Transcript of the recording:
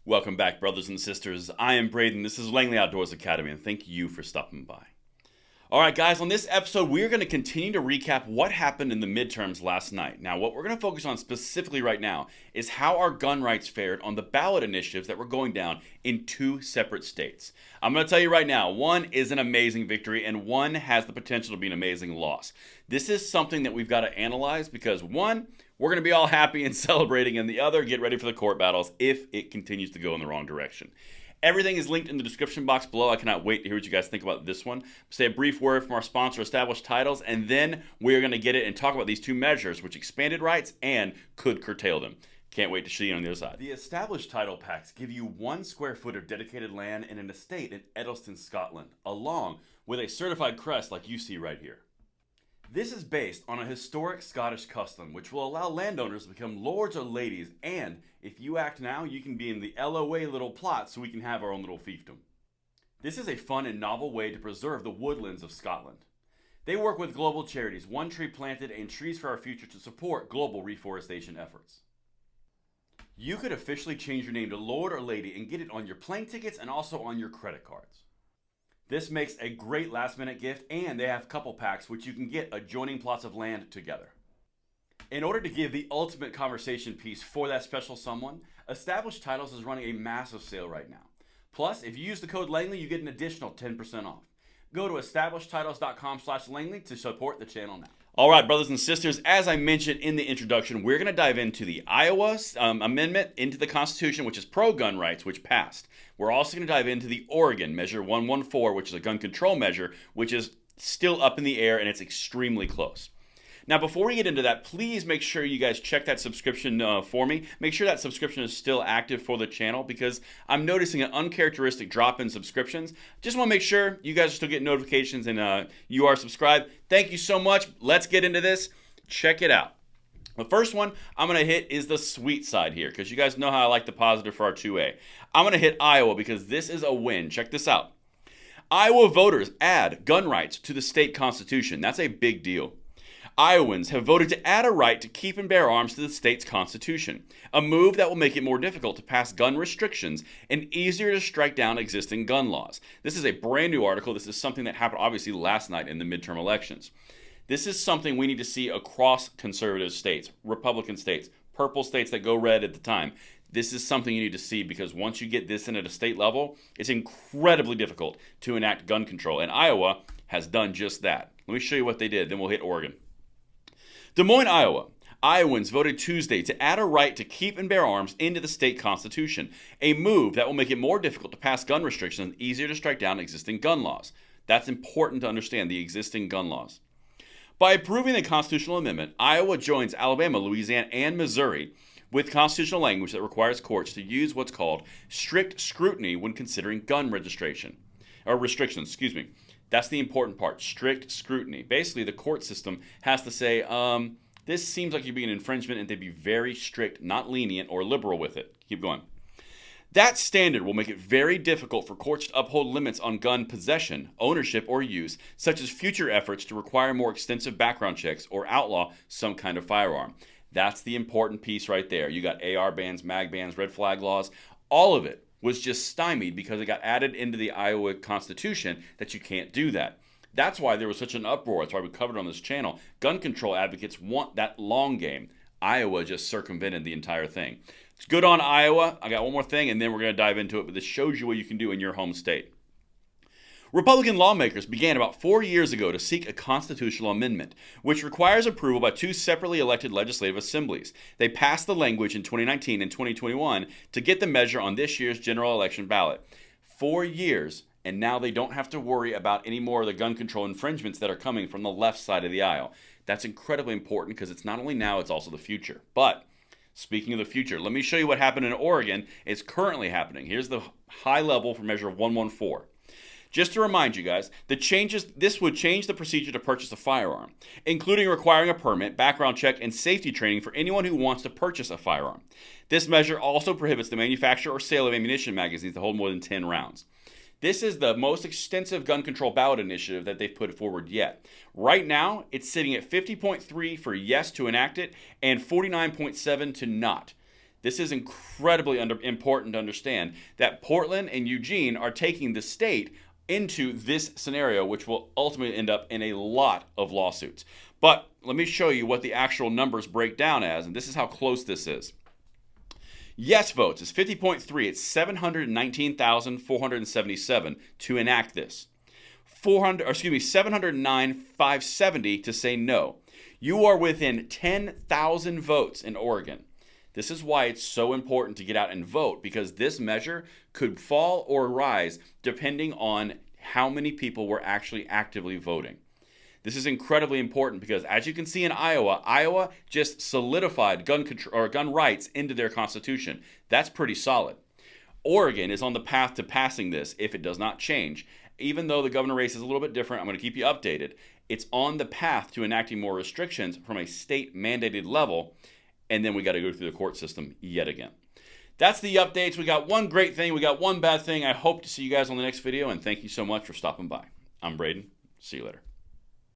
Welcome back, brothers and sisters. I am Braden. This is Langley Outdoors Academy, and thank you for stopping by. All right, guys, on this episode, we're going to continue to recap what happened in the midterms last night. Now, what we're going to focus on specifically right now is how our gun rights fared on the ballot initiatives that were going down in two separate states. I'm going to tell you right now, one is an amazing victory, and one has the potential to be an amazing loss. This is something that we've got to analyze because, one, we're going to be all happy and celebrating, and the other, get ready for the court battles if it continues to go in the wrong direction. Everything is linked in the description box below. I cannot wait to hear what you guys think about this one. Say a brief word from our sponsor, Established Titles, and then we're going to get it and talk about these two measures, which expanded rights and could curtail them. Can't wait to see you on the other side. The Established Title Packs give you 1 square foot of dedicated land in an estate in Edelston, Scotland, along with a certified crest like you see right here. This is based on a historic Scottish custom which will allow landowners to become lords or ladies, and if you act now, you can be in the LOA little plot so we can have our own little fiefdom. This is a fun and novel way to preserve the woodlands of Scotland. They work with global charities, One Tree Planted and Trees for Our Future, to support global reforestation efforts. You could officially change your name to Lord or Lady and get it on your plane tickets and also on your credit cards. This makes a great last minute gift, and they have couple packs which you can get adjoining plots of land together. In order to give the ultimate conversation piece for that special someone, Established Titles is running a massive sale right now. Plus, if you use the code Langley, you get an additional 10% off. Go to establishedtitles.com/Langley to support the channel now. All right, brothers and sisters, as I mentioned in the introduction, we're going to dive into the Iowa amendment into the Constitution, which is pro-gun rights, which passed. We're also going to dive into the Oregon Measure 114, which is a gun control measure, which is still up in the air, and it's extremely close. Now, before we get into that, please make sure you guys check that subscription for me. Make sure that subscription is still active for the channel because I'm noticing an uncharacteristic drop in subscriptions. Just want to make sure you guys are still getting notifications and you are subscribed. Thank you so much. Let's get into this. Check it out. The first one I'm going to hit is the sweet side here because you guys know how I like the positive for our 2A. I'm going to hit Iowa because this is a win. Check this out. Iowa voters add gun rights to the state constitution. That's a big deal. Iowans have voted to add a right to keep and bear arms to the state's constitution, a move that will make it more difficult to pass gun restrictions and easier to strike down existing gun laws. This is a brand new article. This is something that happened obviously last night in the midterm elections. This is something we need to see across conservative states, Republican states, purple states that go red at the time. This is something you need to see because once you get this in at a state level, it's incredibly difficult to enact gun control, and Iowa has done just that. Let me show you what they did, then we'll hit Oregon. Des Moines, Iowa. Iowans voted Tuesday to add a right to keep and bear arms into the state constitution, a move that will make it more difficult to pass gun restrictions and easier to strike down existing gun laws. That's important to understand, the existing gun laws. By approving the constitutional amendment, Iowa joins Alabama, Louisiana, and Missouri with constitutional language that requires courts to use what's called strict scrutiny when considering gun restrictions. That's the important part, strict scrutiny. Basically, the court system has to say, this seems like you're being an infringement, and they'd be very strict, not lenient or liberal with it. Keep going. That standard will make it very difficult for courts to uphold limits on gun possession, ownership, or use, such as future efforts to require more extensive background checks or outlaw some kind of firearm. That's the important piece right there. You got AR bans, mag bans, red flag laws, all of it was just stymied because it got added into the Iowa Constitution that you can't do that. That's why there was such an uproar. That's why we covered on this channel. Gun control advocates want that long game. Iowa just circumvented the entire thing. It's good on Iowa. I got one more thing, and then we're going to dive into it, but this shows you what you can do in your home state. Republican lawmakers began about 4 years ago to seek a constitutional amendment, which requires approval by two separately elected legislative assemblies. They passed the language in 2019 and 2021 to get the measure on this year's general election ballot. 4 years, and now they don't have to worry about any more of the gun control infringements that are coming from the left side of the aisle. That's incredibly important because it's not only now, it's also the future. But speaking of the future, let me show you what happened in Oregon. It's currently happening. Here's the high level for Measure 114. Just to remind you guys, this would change the procedure to purchase a firearm, including requiring a permit, background check, and safety training for anyone who wants to purchase a firearm. This measure also prohibits the manufacture or sale of ammunition magazines that hold more than 10 rounds. This is the most extensive gun control ballot initiative that they've put forward yet. Right now, it's sitting at 50.3 for yes to enact it and 49.7 to not. This is incredibly important to understand that Portland and Eugene are taking the state into this scenario, which will ultimately end up in a lot of lawsuits. But let me show you what the actual numbers break down as, and this is how close this is. Yes votes is 50.3. It's 719,477 to enact this. 709,570 to say no. You are within 10,000 votes in Oregon. This is why it's so important to get out and vote, because this measure could fall or rise depending on how many people were actually actively voting. This is incredibly important because, as you can see in Iowa just solidified gun rights into their constitution. That's pretty solid. Oregon is on the path to passing this if it does not change. Even though the governor race is a little bit different, I'm going to keep you updated. It's on the path to enacting more restrictions from a state mandated level, and then we got to go through the court system yet again. That's the updates. We got one great thing, we got one bad thing. I hope to see you guys on the next video, and thank you so much for stopping by. I'm Braden. See you later.